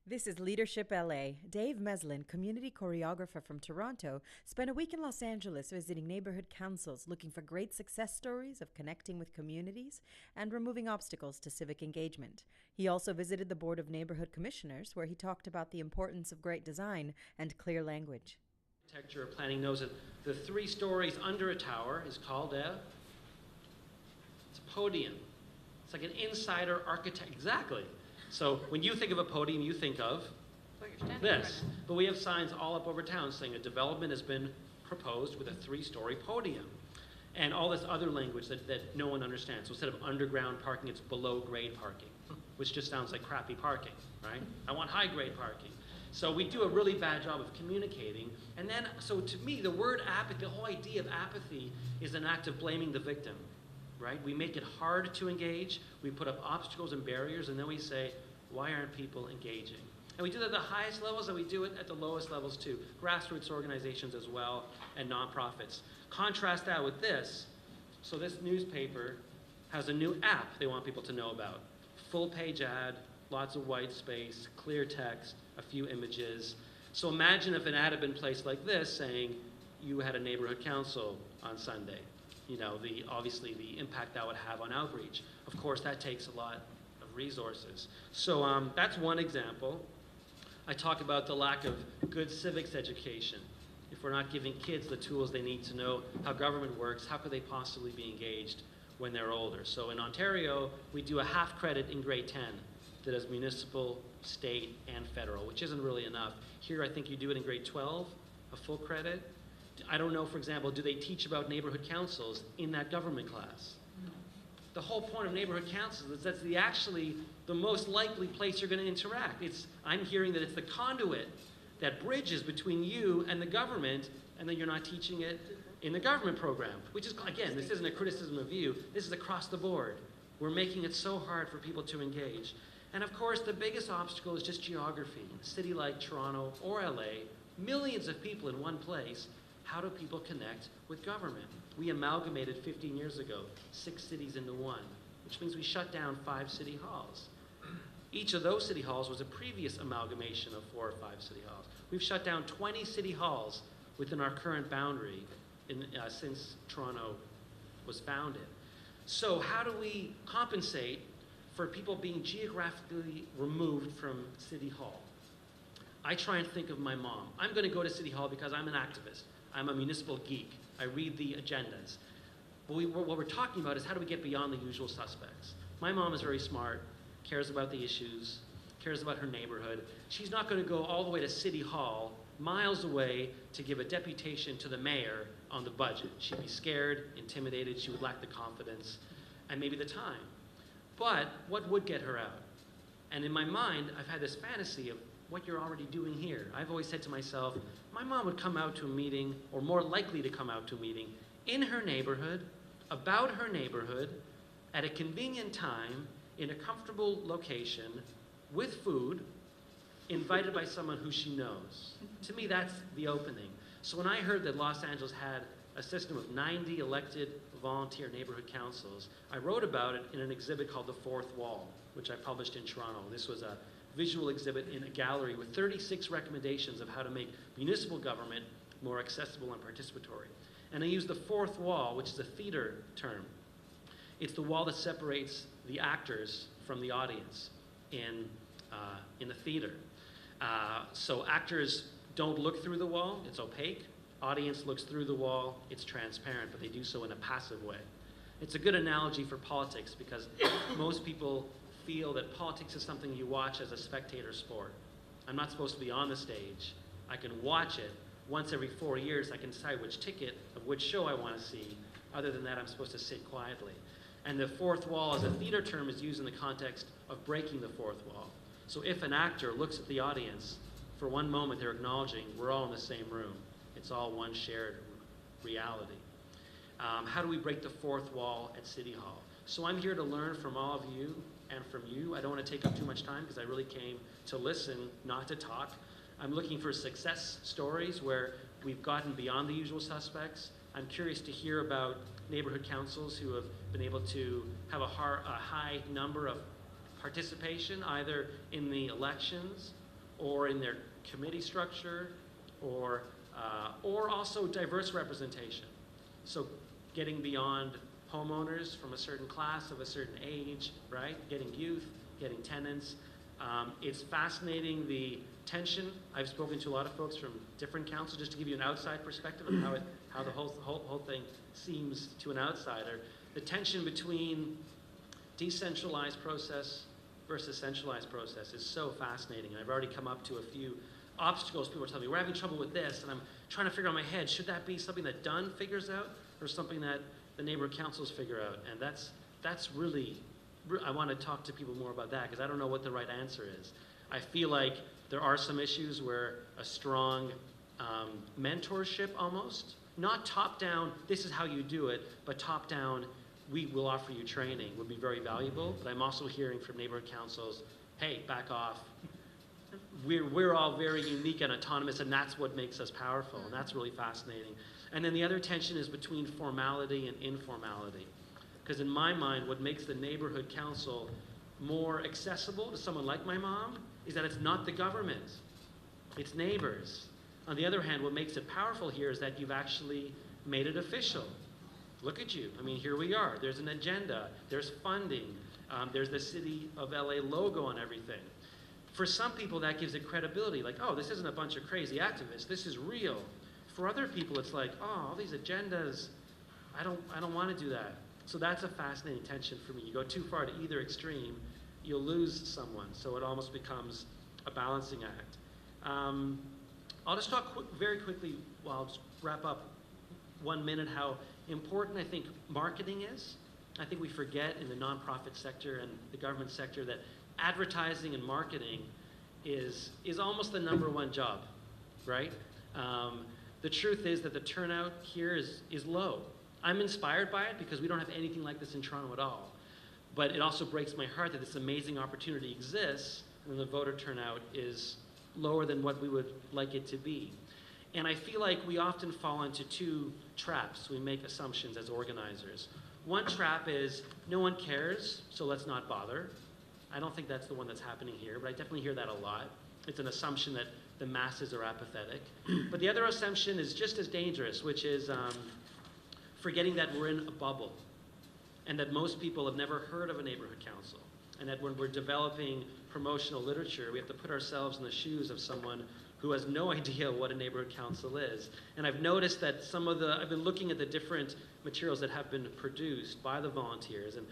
This is Leadership LA. Dave Meslin, community choreographer from Toronto, spent a week in Los Angeles visiting neighborhood councils looking for great success stories of connecting with communities and removing obstacles to civic engagement. He also visited the Board of Neighborhood Commissioners, where he talked about the importance of great design and clear language. Architecture planning knows that the 3 stories under a tower is called it's a podium. It's like an insider architect. Exactly. So when you think of a podium, you think of this. But we have signs all up over town saying a development has been proposed with a 3-story podium. And all this other language that no one understands. So instead of underground parking, it's below grade parking, which just sounds like crappy parking, right? I want high grade parking. So we do a really bad job of communicating. And then, so to me, the word apathy, the whole idea of apathy is an act of blaming the victim. Right? We make it hard to engage, we put up obstacles and barriers, and then we say, why aren't people engaging? And we do that at the highest levels, and we do it at the lowest levels too. Grassroots organizations as well, and nonprofits. Contrast that with this. So this newspaper has a new app they want people to know about. Full page ad, lots of white space, clear text, a few images. So imagine if an ad had been placed like this, saying, you had a neighborhood council on Sunday. You know, obviously the impact that would have on outreach. Of course, that takes a lot of resources. So that's one example. I talk about the lack of good civics education. If we're not giving kids the tools they need to know how government works, how could they possibly be engaged when they're older? So in Ontario, we do a half credit in grade 10 that is municipal, state, and federal, which isn't really enough. Here, I think you do it in grade 12, a full credit. I don't know, for example, do they teach about neighborhood councils in that government class? No. The whole point of neighborhood councils is that's actually the most likely place you're going to interact. I'm hearing that it's the conduit that bridges between you and the government, and then you're not teaching it in the government program, which is, again, this isn't a criticism of you. This is across the board. We're making it so hard for people to engage. And of course, the biggest obstacle is just geography. In a city like Toronto or LA, millions of people in one place. How do people connect with government? We amalgamated 15 years ago, 6 cities into one, which means we shut down 5 city halls. Each of those city halls was a previous amalgamation of 4 or 5 city halls. We've shut down 20 city halls within our current boundary since Toronto was founded. So how do we compensate for people being geographically removed from City Hall? I try and think of my mom. I'm going to go to City Hall because I'm an activist. I'm a municipal geek. I read the agendas. But what we're talking about is how do we get beyond the usual suspects? My mom is very smart, cares about the issues, cares about her neighborhood. She's not going to go all the way to City Hall, miles away, to give a deputation to the mayor on the budget. She'd be scared, intimidated, she would lack the confidence, and maybe the time. But what would get her out? And in my mind, I've had this fantasy of what you're already doing here. I've always said to myself, my mom would come out to a meeting, or more likely to come out to a meeting, in her neighborhood, about her neighborhood, at a convenient time, in a comfortable location, with food, invited by someone who she knows. To me, that's the opening. So when I heard that Los Angeles had a system of 90 elected volunteer neighborhood councils, I wrote about it in an exhibit called The Fourth Wall, which I published in Toronto. This was a visual exhibit in a gallery with 36 recommendations of how to make municipal government more accessible and participatory. And I used the fourth wall, which is a theater term. It's the wall that separates the actors from the audience in the theater. So actors don't look through the wall, it's opaque. Audience looks through the wall, it's transparent, but they do so in a passive way. It's a good analogy for politics because most people feel that politics is something you watch as a spectator sport. I'm not supposed to be on the stage. I can watch it. Once every 4 years, I can decide which ticket of which show I want to see. Other than that, I'm supposed to sit quietly. And the fourth wall as a theater term is used in the context of breaking the fourth wall. So if an actor looks at the audience, for one moment they're acknowledging we're all in the same room. It's all one shared reality. How do we break the fourth wall at City Hall? So I'm here to learn from all of you and from you. I don't want to take up too much time because I really came to listen, not to talk. I'm looking for success stories where we've gotten beyond the usual suspects. I'm curious to hear about neighborhood councils who have been able to have a high number of participation, either in the elections or in their committee structure, or also diverse representation. So getting beyond homeowners from a certain class of a certain age, right? Getting youth, getting tenants. It's fascinating, the tension. I've spoken to a lot of folks from different councils, just to give you an outside perspective of how the whole thing seems to an outsider. The tension between decentralized process versus centralized process is so fascinating. And I've already come up to a few obstacles. People are telling me, we're having trouble with this, and I'm trying to figure out in my head, should that be something that Dunn figures out, or something that the neighborhood councils figure out? And that's really, I want to talk to people more about that, because I don't know what the right answer is. I feel like there are some issues where a strong mentorship almost, not top-down, this is how you do it, but top-down, we will offer you training, would be very valuable. But I'm also hearing from neighborhood councils, hey, back off. We're all very unique and autonomous, and that's what makes us powerful, and that's really fascinating. And then the other tension is between formality and informality. Because in my mind, what makes the neighborhood council more accessible to someone like my mom is that it's not the government, it's neighbors. On the other hand, what makes it powerful here is that you've actually made it official. Look at you. I mean, here we are. There's an agenda. There's funding. There's the City of LA logo on everything. For some people, that gives it credibility. Like, oh, this isn't a bunch of crazy activists. This is real. For other people, it's like, oh, all these agendas, I don't want to do that. So that's a fascinating tension for me. You go too far to either extreme, you'll lose someone. So it almost becomes a balancing act. I'll just talk very quickly, I'll just wrap up 1 minute, how important I think marketing is. I think we forget in the nonprofit sector and the government sector that advertising and marketing is almost the #1 job, right? The truth is that the turnout here is low. I'm inspired by it because we don't have anything like this in Toronto at all. But it also breaks my heart that this amazing opportunity exists and the voter turnout is lower than what we would like it to be. And I feel like we often fall into two traps. We make assumptions as organizers. One trap is no one cares, so let's not bother. I don't think that's the one that's happening here, but I definitely hear that a lot. It's an assumption that the masses are apathetic. But the other assumption is just as dangerous, which is forgetting that we're in a bubble and that most people have never heard of a neighborhood council, and that when we're developing promotional literature, we have to put ourselves in the shoes of someone who has no idea what a neighborhood council is. And I've noticed that I've been looking at the different materials that have been produced by the volunteers, and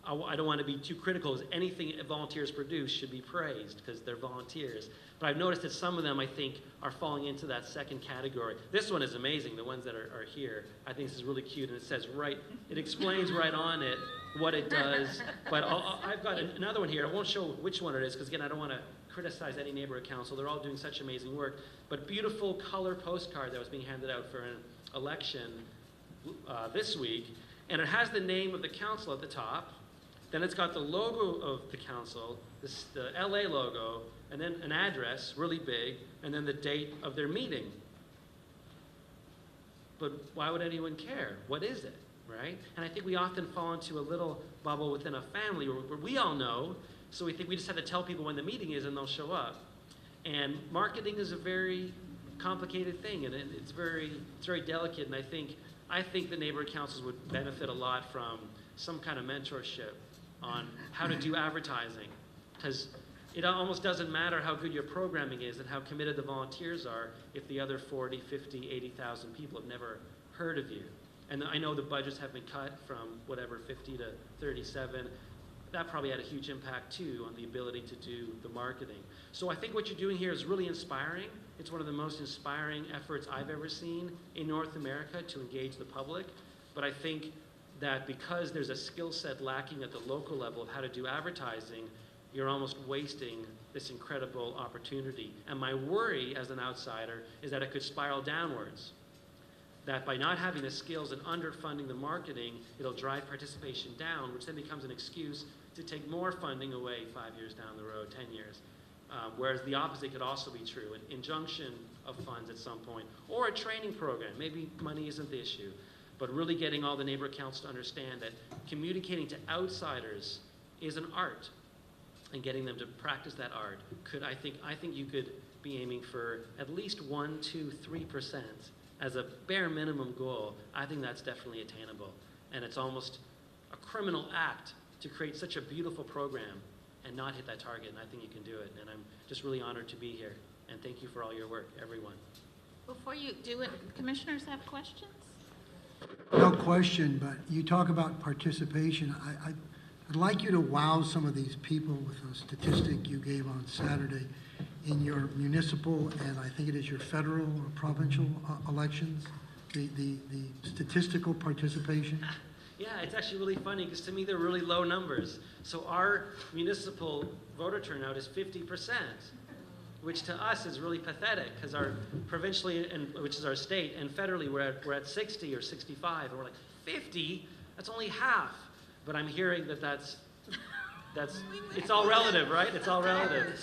I don't want to be too critical, as anything volunteers produce should be praised because they're volunteers. But I've noticed that some of them, I think, are falling into that second category. This one is amazing, the ones that are here. I think this is really cute, and it says it explains right on it what it does. But I've got another one here. I won't show which one it is because, again, I don't want to criticize any neighborhood council. They're all doing such amazing work. But beautiful color postcard that was being handed out for an election this week. And it has the name of the council at the top. Then it's got the logo of the council, the LA logo, and then an address, really big, and then the date of their meeting. But why would anyone care? What is it, right? And I think we often fall into a little bubble within a family where we all know, so we think we just have to tell people when the meeting is and they'll show up. And marketing is a very complicated thing, and it's very delicate, and I think the neighborhood councils would benefit a lot from some kind of mentorship on how to do advertising, because it almost doesn't matter how good your programming is and how committed the volunteers are if the other 40, 50, 80,000 people have never heard of you. And I know the budgets have been cut from whatever 50 to 37. That probably had a huge impact too on the ability to do the marketing. So I think what you're doing here is really inspiring. It's one of the most inspiring efforts I've ever seen in North America to engage the public. But I think that because there's a skill set lacking at the local level of how to do advertising, you're almost wasting this incredible opportunity. And my worry as an outsider is that it could spiral downwards. That by not having the skills and underfunding the marketing, it'll drive participation down, which then becomes an excuse to take more funding away 5 years down the road, 10 years. Whereas the opposite could also be true, an injunction of funds at some point, or a training program. Maybe money isn't the issue, but really getting all the neighborhood councils to understand that communicating to outsiders is an art. and getting them to practice that art, I think you could be aiming for at least 1, 2, 3% as a bare minimum goal. I think that's definitely attainable. And it's almost a criminal act to create such a beautiful program and not hit that target, and I think you can do it. And I'm just really honored to be here. And thank you for all your work, everyone. Before you do it, commissioners have questions? No question, but you talk about participation. I'd like you to wow some of these people with a statistic you gave on Saturday in your municipal and I think it is your federal or provincial elections, the statistical participation. Yeah, it's actually really funny because to me they're really low numbers. So our municipal voter turnout is 50%, which to us is really pathetic because our provincially, which is our state, and federally we're at 60 or 65, and we're like 50. That's only half. But I'm hearing that's it's all relative, right? It's all relative.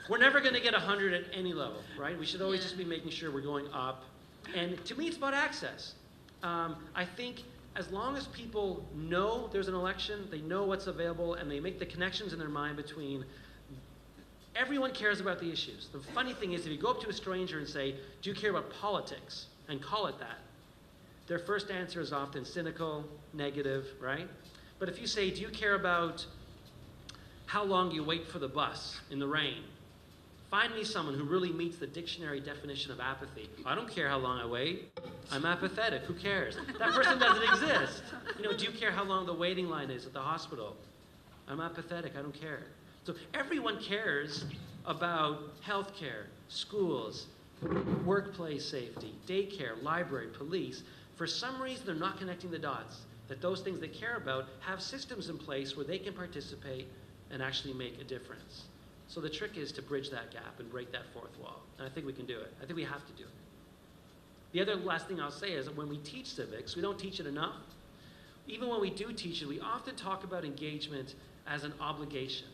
We're never going to get 100 at any level, right? We should always just be making sure we're going up. And to me, it's about access. I think as long as people know there's an election, they know what's available, and they make the connections in their mind between everyone cares about the issues. The funny thing is, if you go up to a stranger and say, do you care about politics, and call it that, their first answer is often cynical, negative, right? But if you say, do you care about how long you wait for the bus in the rain? Find me someone who really meets the dictionary definition of apathy. I don't care how long I wait. I'm apathetic. Who cares? That person doesn't exist. You know, do you care how long the waiting line is at the hospital? I'm apathetic. I don't care. So everyone cares about healthcare, schools, workplace safety, daycare, library, police. For some reason, they're not connecting the dots, that those things they care about have systems in place where they can participate and actually make a difference. So the trick is to bridge that gap and break that fourth wall. And I think we can do it. I think we have to do it. The other last thing I'll say is that when we teach civics, we don't teach it enough. Even when we do teach it, we often talk about engagement as an obligation.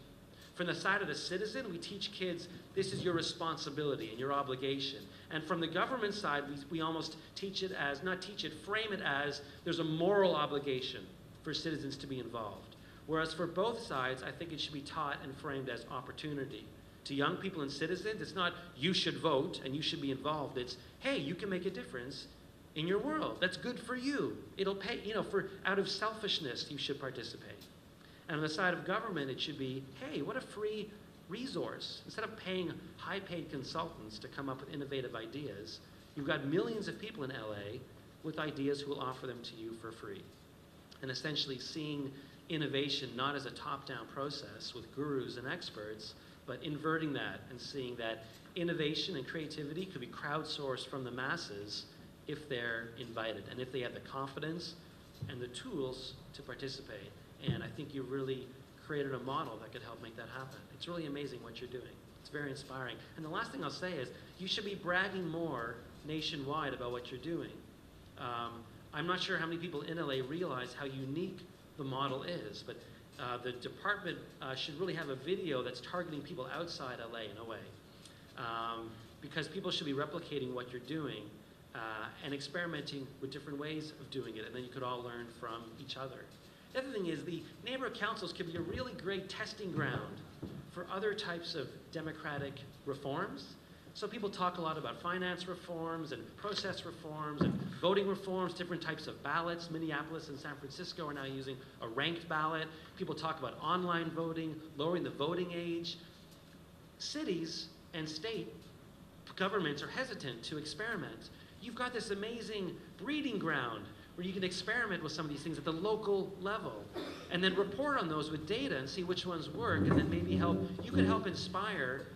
From the side of the citizen, we teach kids, this is your responsibility and your obligation. And from the government side, we almost teach it as, not teach it, frame it as, there's a moral obligation for citizens to be involved. Whereas for both sides, I think it should be taught and framed as opportunity. To young people and citizens, it's not, you should vote and you should be involved. It's, hey, you can make a difference in your world. That's good for you. It'll pay, out of selfishness, you should participate. And on the side of government, it should be, hey, what a free resource. Instead of paying high-paid consultants to come up with innovative ideas, you've got millions of people in LA with ideas who will offer them to you for free. And essentially seeing innovation not as a top-down process with gurus and experts, but inverting that and seeing that innovation and creativity could be crowdsourced from the masses if they're invited and if they have the confidence and the tools to participate. And I think you really created a model that could help make that happen. It's really amazing what you're doing. It's very inspiring. And the last thing I'll say is you should be bragging more nationwide about what you're doing. I'm not sure how many people in LA realize how unique the model is, but the department should really have a video that's targeting people outside LA in a way. Because people should be replicating what you're doing and experimenting with different ways of doing it, and then you could all learn from each other. The other thing is the neighborhood councils could be a really great testing ground for other types of democratic reforms. So people talk a lot about finance reforms and process reforms and voting reforms, different types of ballots. Minneapolis and San Francisco are now using a ranked ballot. People talk about online voting, lowering the voting age. Cities and state governments are hesitant to experiment. You've got this amazing breeding ground where you can experiment with some of these things at the local level and then report on those with data and see which ones work, and then maybe you can help inspire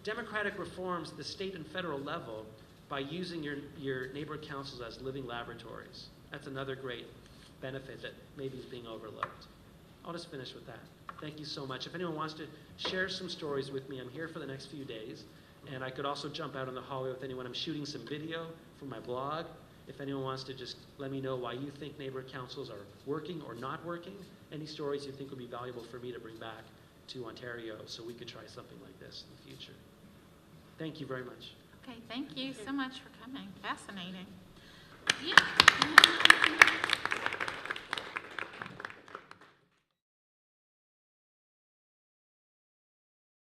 democratic reforms at the state and federal level by using your neighborhood councils as living laboratories. That's another great benefit that maybe is being overlooked. I'll just finish with that. Thank you so much. If anyone wants to share some stories with me, I'm here for the next few days. And I could also jump out in the hallway with anyone. I'm shooting some video for my blog. If anyone wants to just let me know why you think neighborhood councils are working or not working, any stories you think would be valuable for me to bring back to Ontario so we could try something like this in the future. Thank you very much. Okay, thank you so much for coming. Fascinating. Yeah.